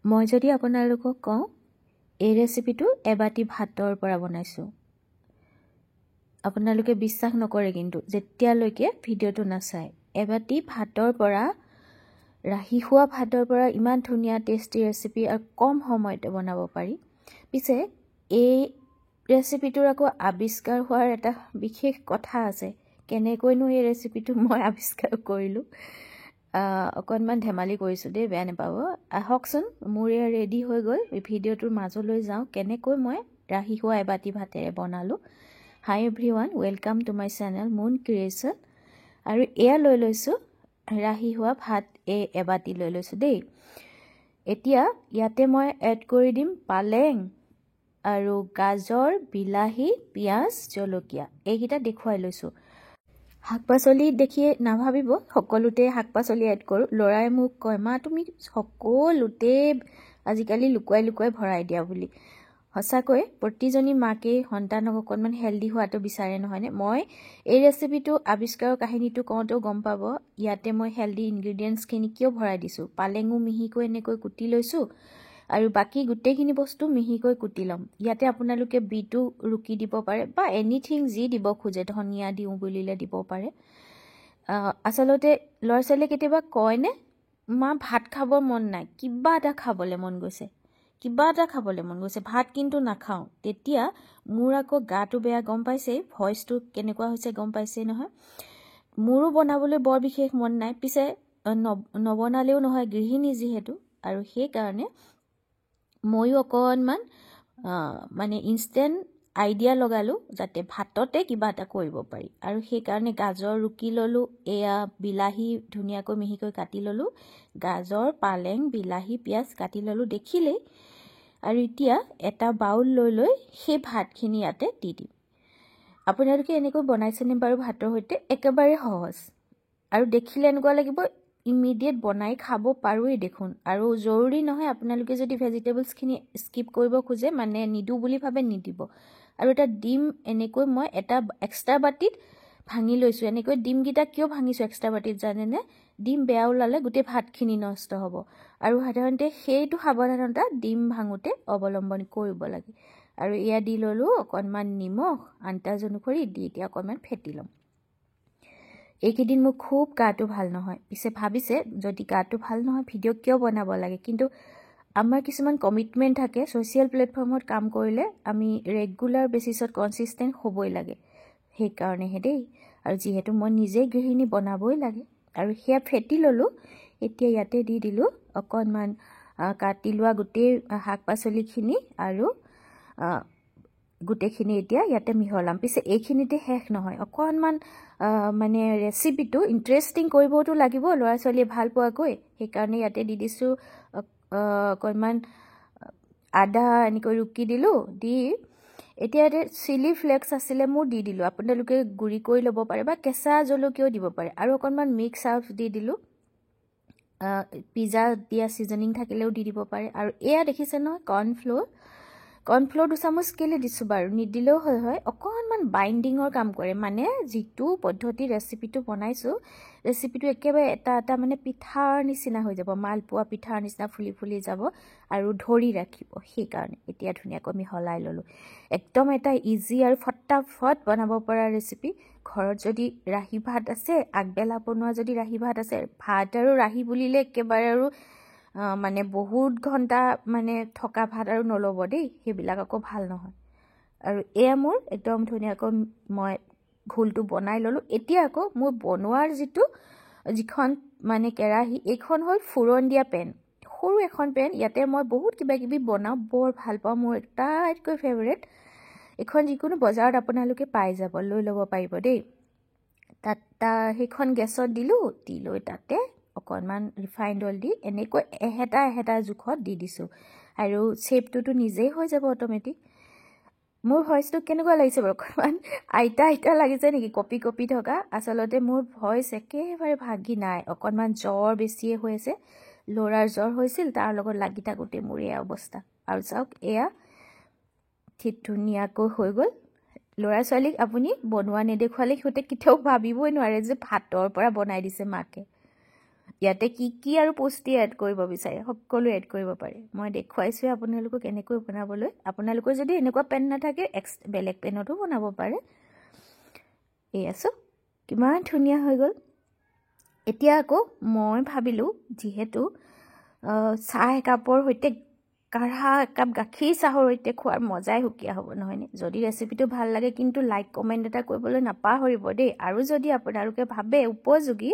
মই যদি আপোনালোকক কওঁ এই ৰেচিপিটো এবাটি ভাতৰ পৰা বনাইছোঁ, আপোনালোকে বিশ্বাস নকৰে, কিন্তু যেতিয়ালৈকে ভিডিঅ'টো নাচায়। এবাটি ভাতৰ পৰা, ৰাহি খোৱা ভাতৰ পৰা ইমান ধুনীয়া টেষ্টি ৰেচিপি আৰু কম সময়তে বনাব পাৰি। পিছে এই ৰেচিপিটোৰ আকৌ আৱিষ্কাৰ হোৱাৰ এটা বিশেষ কথা আছে। কেনেকৈনো এই ৰেচিপিটো মই আৱিষ্কাৰ কৰিলোঁ, অকণমান ধেমালি কৰিছোঁ দেই, বেয়া নাপাব। আহকচোন, মোৰ এয়া ৰেডি হৈ গ'ল। ভিডিঅ'টোৰ মাজলৈ যাওঁ, কেনেকৈ মই ৰাহি খোৱা এবাটি ভাতেৰে বনালোঁ। Hi everyone, welcome to my channel moon creation. আৰু এয়া লৈ লৈছোঁ ৰাহি হোৱা ভাত, এবাটি লৈ লৈছোঁ দেই। এতিয়া ইয়াতে মই এড কৰি দিম পালেং আৰু গাজৰ, বিলাহী, পিঁয়াজ, জলকীয়া, এইকেইটা দেখুৱাই লৈছোঁ। শাক পাচলি দেখিয়ে নাভাবিব সকলোতে শাক পাচলি এড কৰোঁ। ল'ৰাই মোক কয়, মা তুমি সকলোতে আজিকালি লুকুৱাই লুকুৱাই ভৰাই দিয়া বুলি। সঁচাকৈ প্ৰতিজনী মাকেই সন্তানক অকণমান হেল্ডি হোৱাটো বিচাৰে, নহয়নে? মই এই ৰেচিপিটো আৱিষ্কাৰৰ কাহিনীটো কওঁতেও গম পাব ইয়াতে মই হেল্ডি ইনগ্ৰিডিয়েণ্টছখিনি কিয় ভৰাই দিছোঁ। পালেঙো মিহিকৈ এনেকৈ কুটি লৈছোঁ আৰু বাকী গোটেইখিনি বস্তু মিহিকৈ কুটি ল'ম। ইয়াতে আপোনালোকে বিটো ৰুকি দিব পাৰে বা এনিথিং যি দিব খোজে, ধনিয়া দিওঁ বুলিলে দিব পাৰে। আচলতে ল'ৰা ছোৱালীয়ে কেতিয়াবা কয়নে, মা ভাত খাব মন নাই, কিবা এটা খাবলৈ মন গৈছে, ভাত কিন্তু নাখাওঁ। তেতিয়া মোৰ আকৌ গাটো বেয়া, গম পাইছেই, ভইচটো কেনেকুৱা হৈছে গম পাইছেই নহয়। মোৰো বনাবলৈ বৰ বিশেষ মন নাই, পিছে নবনালেও নহয়, গৃহিণী যিহেতু, আৰু সেইকাৰণে ময়ো অকণমান মানে ইনষ্টেণ্ট আইডিয়া লগালোঁ যাতে ভাততে কিবা এটা কৰিব পাৰি। আৰু সেইকাৰণে গাজৰ ৰুকি ল'লোঁ, এয়া বিলাহী ধুনীয়াকৈ মিহিকৈ কাটি ল'লোঁ, গাজৰ, পালেং, বিলাহী, পিঁয়াজ কাটি ল'লোঁ দেখিলেই। আৰু এতিয়া এটা বাউল লৈ সেই ভাতখিনি ইয়াতে দি দিম। আপোনালোকে এনেকৈ বনাইছেনে বাৰু ভাতৰ সৈতে? একেবাৰে সহজ আৰু দেখিলে এনেকুৱা লাগিব ইমিডিয়েট বনাই খাব পাৰোঁৱেই দেখোন। আৰু জৰুৰী নহয়, আপোনালোকে যদি ভেজিটেবলছখিনি স্কিপ কৰিব খোজে, মানে নিদিওঁ বুলি ভাবে, নিদিব। আৰু এটা ডিম এনেকৈ মই এটা এক্সট্ৰা বাটিত ভাঙি লৈছোঁ। এনেকৈ ডিমকেইটা কিয় ভাঙিছোঁ এক্সট্ৰা বাটিত জানেনে? ডিম বেয়া ওলালে গোটেই ভাতখিনি নষ্ট হ'ব, আৰু সাধাৰণতে সেইটো সাৱধানতা ডিম ভাঙোতে অৱলম্বন কৰিব লাগে। আৰু এয়া দি ল'লোঁ অকণমান নিমখ, আন্দাজ অনুসৰি দি এতিয়া অকণমান ফেটি ল'ম। এইকেইদিন মোৰ খুব গাটো ভাল নহয়। পিছে ভাবিছে, যদি গাটো ভাল নহয় ভিডিঅ' কিয় বনাব লাগে? কিন্তু আমাৰ কিছুমান কমিটমেণ্ট থাকে। ছ'চিয়েল প্লেটফৰ্মত কাম কৰিলে আমি ৰেগুলাৰ বেচিছত কনচিষ্টেণ্ট হ'বই লাগে, সেইকাৰণেহে দেই। আৰু যিহেতু মই নিজেই গৃহিণী, বনাবই লাগে। আৰু সেয়া ফেটি ল'লোঁ। এতিয়া ইয়াতে দি দিলোঁ অকণমান কাটি লোৱা গোটেই শাক পাচলিখিনি, আৰু গোটেইখিনি এতিয়া ইয়াতে মিহলাম। পিছে এইখিনিতে শেষ নহয়, অকণমান মানে ৰেচিপিটো ইণ্টাৰেষ্টিং কৰিবতো লাগিব ল'ৰা ছোৱালীয়ে ভাল পোৱাকৈ। সেইকাৰণে ইয়াতে দি দিছোঁ অকণমান আদা, এনেকৈ ৰুকি দিলোঁ। দি এতিয়া ইয়াতে চিলি ফ্লেক্স আছিলে মোৰ, দি দিলোঁ। আপোনালোকে গুড়ি কৰি ল'ব পাৰে বা কেঁচা জলকীয়াও দিব পাৰে। আৰু অকণমান মিক্স হাৰ্বছ দি দিলোঁ। পিজ্জা দিয়া ছিজনিং থাকিলেও দি দিব পাৰে। আৰু এয়া দেখিছে নহয় কৰ্ণফ্ল'ৰ 2 চামুচ কেলৈ দিছোঁ বাৰু, নিদিলেও হয়, অকণমান বাইণ্ডিঙৰ কাম কৰে। মানে যিটো পদ্ধতি ৰেচিপিটো বনাইছোঁ, ৰেচিপিটো একেবাৰে এটা এটা মানে পিঠাৰ নিচিনা হৈ যাব, মালপোৱা পিঠাৰ নিচিনা ফুলি ফুলি যাব আৰু ধৰি ৰাখিব। সেইকাৰণে এতিয়া ধুনীয়াকৈ মিহলাই ল'লোঁ। একদম এটা ইজি আৰু ফটাফট বনাব পৰা ৰেচিপি। ঘৰত যদি ৰাহি ভাত আছে, আগবেলা বনোৱা যদি ৰাহি ভাত আছে, ভাত আৰু ৰাহি বুলিলে একেবাৰে আৰু মানে বহুত ঘণ্টা মানে থকা ভাত আৰু নল'ব দেই, সেইবিলাক আকৌ ভাল নহয়। আৰু এয়া মোৰ একদম ধুনীয়াকৈ মই ঘোলটো বনাই ল'লোঁ। এতিয়া আকৌ মোৰ বনোৱাৰ যিখন মানে কেৰাহী, এইখন হ'ল ফুৰণ দিয়া পেন, সৰু এখন পেন। ইয়াতে মই বহুত কিবা কিবি বনাওঁ, বৰ ভাল পাওঁ, মোৰ আটাইতকৈ ফেভৰেট। এইখন যিকোনো বজাৰত আপোনালোকে পাই যাব, লৈ ল'ব পাৰিব দেই। সেইখন গেছত দিলোঁ, দি লৈ তাতে অকণমান ৰিফাইণ্ড অইল দি এনেকৈ এহেটা জোখত দি দিছোঁ। আৰু শ্বেপটোতো নিজেই হৈ যাব অট'মেটিক। মোৰ ভইচটো কেনেকুৱা লাগিছে বাৰু? অকণমান আইতা লাগিছে নেকি, কপি থকা? আচলতে মোৰ ভইচ একেবাৰে ভাগি নাই, অকণমান জ্বৰ বেছিয়ে হৈ আছে। ল'ৰাৰ জ্বৰ হৈছিল, তাৰ লগত লাগি থাকোঁতে মোৰ এয়া অৱস্থা। আৰু চাওক, এয়া ঠিক ধুনীয়াকৈ হৈ গ'ল। ল'ৰা ছোৱালীক আপুনি বনোৱা নেদেখুৱালে সিহঁতে কেতিয়াও ভাবিবই নোৱাৰে যে ভাতৰ পৰা বনাই দিছে মাকে। ইয়াতে কি আৰু পুষ্টি এড কৰিব বিচাৰে সকলো এড কৰিব পাৰে মই দেখুৱাইছোঁ আপোনালোকক কেনেকৈ বনাবলৈ আপোনালোকৰ যদি এনেকুৱা পেন নাথাকে বেলেগ পেনতো বনাব পাৰে এই আছো কিমান ধুনীয়া হৈ গ'ল এতিয়া আকৌ মই ভাবিলোঁ যিহেতু চাহ একাপৰ সৈতে কাঢ়া একাপ গাখীৰ চাহৰ সৈতে খোৱাৰ মজাই সুকীয়া হ'ব নহয়নে যদি ৰেচিপিটো ভাল লাগে কিন্তু লাইক কমেণ্ট এটা কৰিবলৈ নাপাহৰিব দেই আৰু যদি আপোনালোকে ভাবে উপযোগী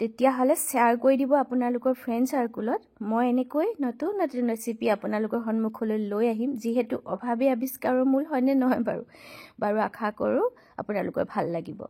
তেতিয়াহ'লে শ্বেয়াৰ কৰি দিব আপোনালোকৰ ফ্ৰেণ্ড চাৰ্কুলত মই এনেকৈ নতুন নতুন ৰেচিপি আপোনালোকৰ সন্মুখলৈ লৈ আহিম যিহেতু অভাৱী আৱিষ্কাৰৰ মূল হয়নে নহয় বাৰু আশা কৰোঁ আপোনালোকৰ ভাল লাগিব